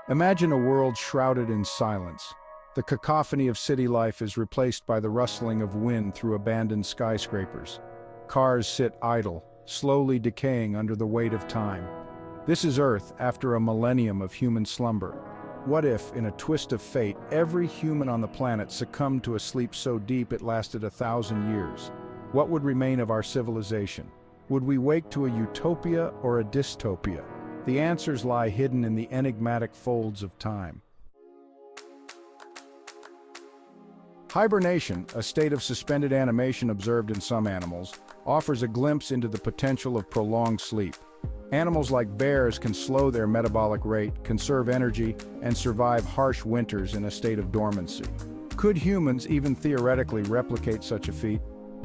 Imagine a world shrouded in silence. The cacophony of city life is replaced by the rustling of wind through abandoned skyscrapers. Cars sit idle, slowly decaying under the weight of time. This is Earth after a millennium of human slumber. What if, in a twist of fate, every human on the planet succumbed to a sleep so deep it lasted 1,000 years? What would remain of our civilization? Would we wake to a utopia or a dystopia? The answers lie hidden in the enigmatic folds of time. Hibernation, a state of suspended animation observed in some animals, offers a glimpse into the potential of prolonged sleep. Animals like bears can slow their metabolic rate, conserve energy, and survive harsh winters in a state of dormancy. Could humans even theoretically replicate such a feat?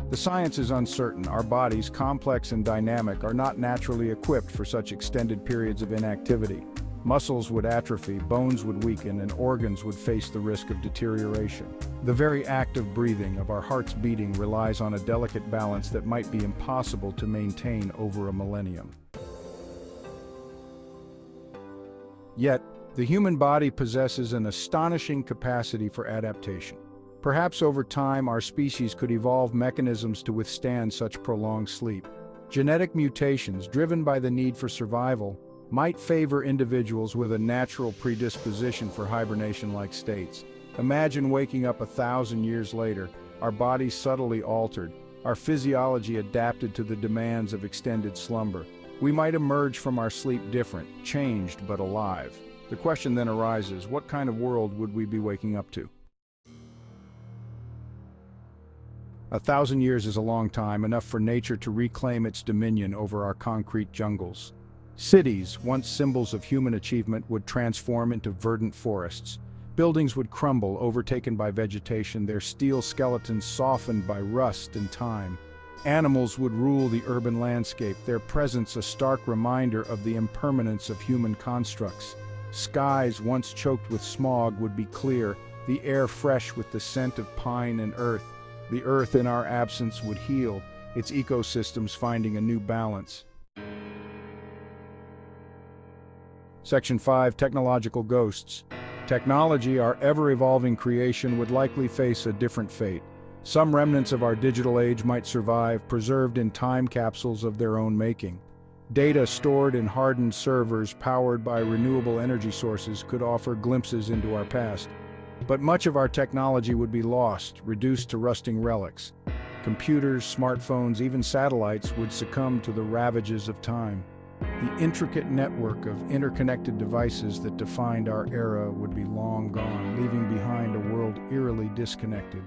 The science is uncertain. Our bodies, complex and dynamic, are not naturally equipped for such extended periods of inactivity. Muscles would atrophy, bones would weaken, and organs would face the risk of deterioration. The very act of breathing, of our hearts beating, relies on a delicate balance that might be impossible to maintain over a millennium. Yet, the human body possesses an astonishing capacity for adaptation. Perhaps over time, our species could evolve mechanisms to withstand such prolonged sleep. Genetic mutations, driven by the need for survival, might favor individuals with a natural predisposition for hibernation-like states. Imagine waking up 1,000 years later, our bodies subtly altered, our physiology adapted to the demands of extended slumber. We might emerge from our sleep different, changed but alive. The question then arises, what kind of world would we be waking up to? 1,000 years is a long time, enough for nature to reclaim its dominion over our concrete jungles. Cities, once symbols of human achievement, would transform into verdant forests. Buildings would crumble, overtaken by vegetation, their steel skeletons softened by rust and time. Animals would rule the urban landscape, their presence a stark reminder of the impermanence of human constructs. Skies, once choked with smog, would be clear, the air fresh with the scent of pine and earth. The earth in our absence would heal, its ecosystems finding a new balance. Section 5. Technological Ghosts. Technology, our ever-evolving creation, would likely face a different fate. Some remnants of our digital age might survive, preserved in time capsules of their own making. Data stored in hardened servers powered by renewable energy sources could offer glimpses into our past. But much of our technology would be lost, reduced to rusting relics. Computers, smartphones, even satellites would succumb to the ravages of time. The intricate network of interconnected devices that defined our era would be long gone, leaving behind a world eerily disconnected.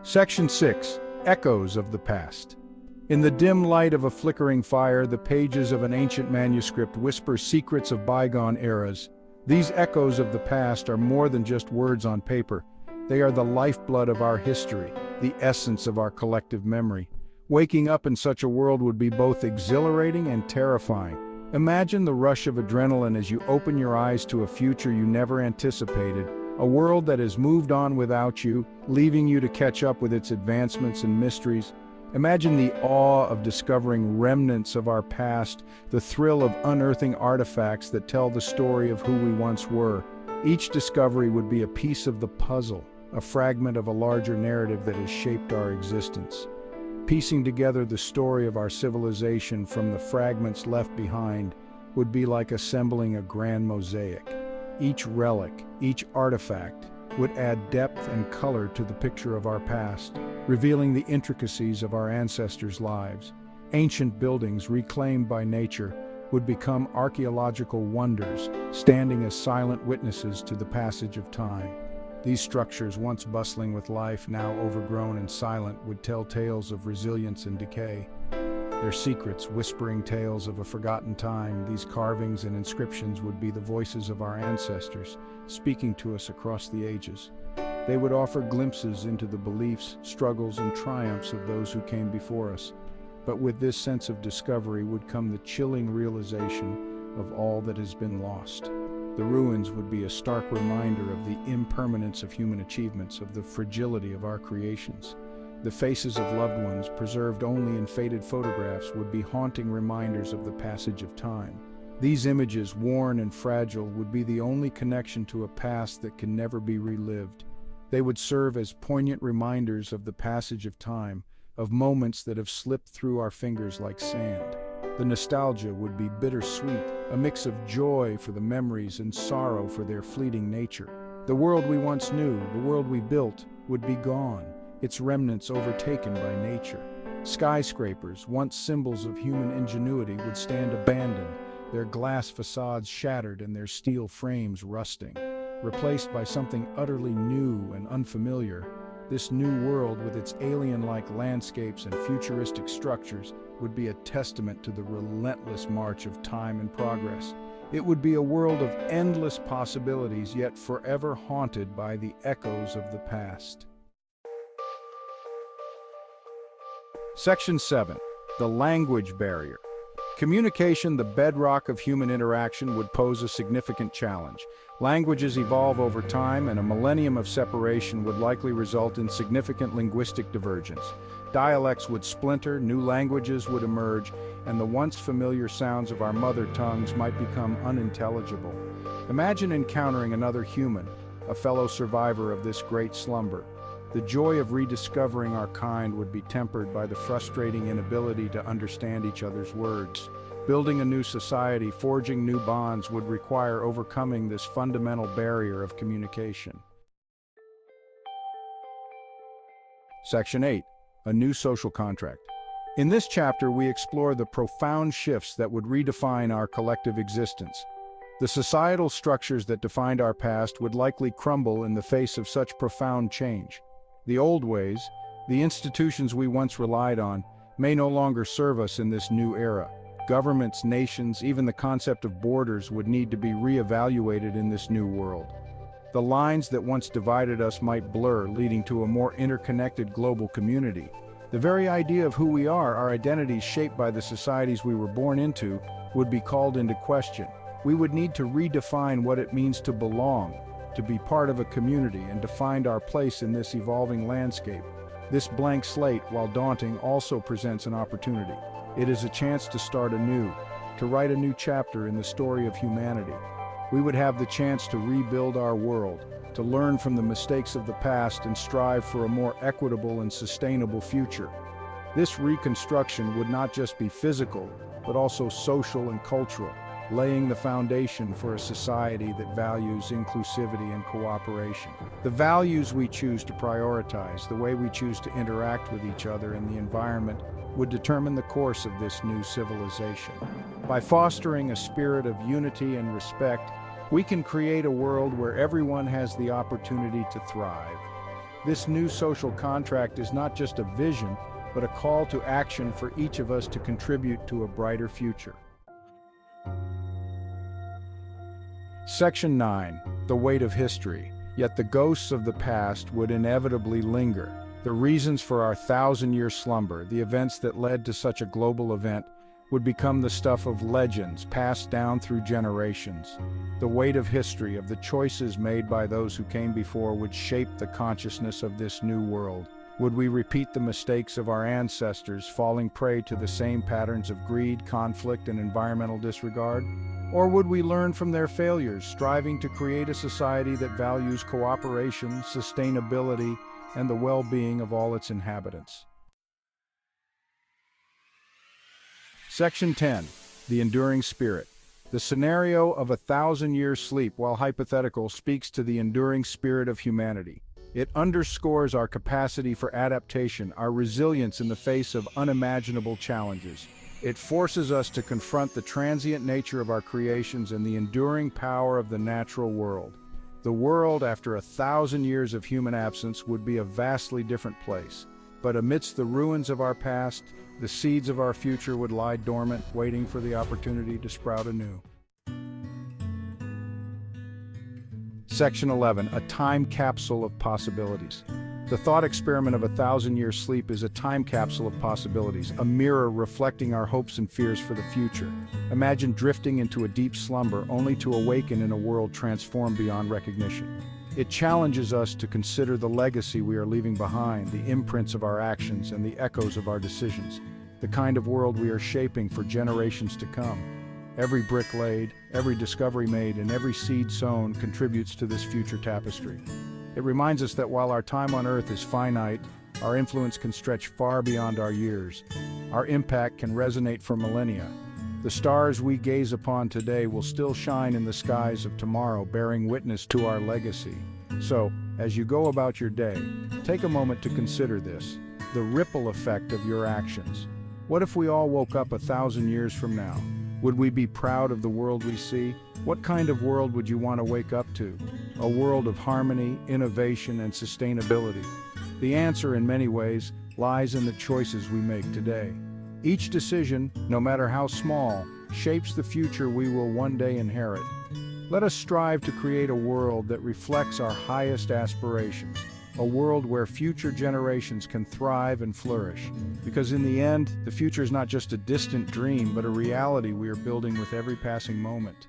Section 6. Echoes of the Past. In the dim light of a flickering fire, the pages of an ancient manuscript whisper secrets of bygone eras. These echoes of the past are more than just words on paper. They are the lifeblood of our history, the essence of our collective memory. Waking up in such a world would be both exhilarating and terrifying. Imagine the rush of adrenaline as you open your eyes to a future you never anticipated, a world that has moved on without you, leaving you to catch up with its advancements and mysteries. Imagine the awe of discovering remnants of our past, the thrill of unearthing artifacts that tell the story of who we once were. Each discovery would be a piece of the puzzle, a fragment of a larger narrative that has shaped our existence. Piecing together the story of our civilization from the fragments left behind would be like assembling a grand mosaic. Each relic, each artifact, would add depth and color to the picture of our past, revealing the intricacies of our ancestors' lives. Ancient buildings reclaimed by nature would become archaeological wonders, standing as silent witnesses to the passage of time. These structures, once bustling with life, now overgrown and silent, would tell tales of resilience and decay. Their secrets, whispering tales of a forgotten time, these carvings and inscriptions would be the voices of our ancestors, speaking to us across the ages. They would offer glimpses into the beliefs, struggles, and triumphs of those who came before us. But with this sense of discovery would come the chilling realization of all that has been lost. The ruins would be a stark reminder of the impermanence of human achievements, of the fragility of our creations. The faces of loved ones, preserved only in faded photographs, would be haunting reminders of the passage of time. These images, worn and fragile, would be the only connection to a past that can never be relived. They would serve as poignant reminders of the passage of time, of moments that have slipped through our fingers like sand. The nostalgia would be bittersweet, a mix of joy for the memories and sorrow for their fleeting nature. The world we once knew, the world we built, would be gone, its remnants overtaken by nature. Skyscrapers, once symbols of human ingenuity, would stand abandoned, their glass facades shattered and their steel frames rusting. Replaced by something utterly new and unfamiliar, this new world with its alien-like landscapes and futuristic structures would be a testament to the relentless march of time and progress. It would be a world of endless possibilities, yet forever haunted by the echoes of the past. Section 7. The language barrier. Communication, the bedrock of human interaction, would pose a significant challenge. Languages evolve over time, and a millennium of separation would likely result in significant linguistic divergence. Dialects would splinter, new languages would emerge, and the once familiar sounds of our mother tongues might become unintelligible. Imagine encountering another human, a fellow survivor of this great slumber. The joy of rediscovering our kind would be tempered by the frustrating inability to understand each other's words. Building a new society, forging new bonds, would require overcoming this fundamental barrier of communication. Section 8. A new social contract. In this chapter, we explore the profound shifts that would redefine our collective existence. The societal structures that defined our past would likely crumble in the face of such profound change. The old ways, the institutions we once relied on, may no longer serve us in this new era. Governments, nations, even the concept of borders would need to be re-evaluated in this new world. The lines that once divided us might blur, leading to a more interconnected global community. The very idea of who we are, our identities shaped by the societies we were born into, would be called into question. We would need to redefine what it means to belong, to be part of a community, and to find our place in this evolving landscape. This blank slate, while daunting, also presents an opportunity. It is a chance to start anew, to write a new chapter in the story of humanity. We would have the chance to rebuild our world, to learn from the mistakes of the past and strive for a more equitable and sustainable future. This reconstruction would not just be physical, but also social and cultural, laying the foundation for a society that values inclusivity and cooperation. The values we choose to prioritize, the way we choose to interact with each other and the environment, would determine the course of this new civilization. By fostering a spirit of unity and respect, we can create a world where everyone has the opportunity to thrive. This new social contract is not just a vision, but a call to action for each of us to contribute to a brighter future. Section 9. The weight of history. Yet the ghosts of the past would inevitably linger. The reasons for our 1,000-year slumber, the events that led to such a global event, would become the stuff of legends passed down through generations. The weight of history, of the choices made by those who came before, would shape the consciousness of this new world. Would we repeat the mistakes of our ancestors, falling prey to the same patterns of greed, conflict, and environmental disregard? Or would we learn from their failures, striving to create a society that values cooperation, sustainability, and the well-being of all its inhabitants? Section 10. The enduring spirit. The scenario of 1,000-year sleep, while hypothetical, speaks to the enduring spirit of humanity. It underscores our capacity for adaptation, our resilience in the face of unimaginable challenges. It forces us to confront the transient nature of our creations and the enduring power of the natural world. The world, after 1,000 years of human absence, would be a vastly different place. But amidst the ruins of our past, the seeds of our future would lie dormant, waiting for the opportunity to sprout anew. Section 11. A time capsule of possibilities. The thought experiment of 1,000-year sleep is a time capsule of possibilities, a mirror reflecting our hopes and fears for the future. Imagine drifting into a deep slumber only to awaken in a world transformed beyond recognition. It challenges us to consider the legacy we are leaving behind, the imprints of our actions and the echoes of our decisions, the kind of world we are shaping for generations to come. Every brick laid, every discovery made, and every seed sown contributes to this future tapestry. It reminds us that while our time on Earth is finite, our influence can stretch far beyond our years. Our impact can resonate for millennia. The stars we gaze upon today will still shine in the skies of tomorrow, bearing witness to our legacy. So, as you go about your day, take a moment to consider this, the ripple effect of your actions. What if we all woke up 1,000 years from now? Would we be proud of the world we see? What kind of world would you want to wake up to? A world of harmony, innovation, and sustainability. The answer, in many ways, lies in the choices we make today. Each decision, no matter how small, shapes the future we will one day inherit. Let us strive to create a world that reflects our highest aspirations, a world where future generations can thrive and flourish. Because in the end, the future is not just a distant dream, but a reality we are building with every passing moment.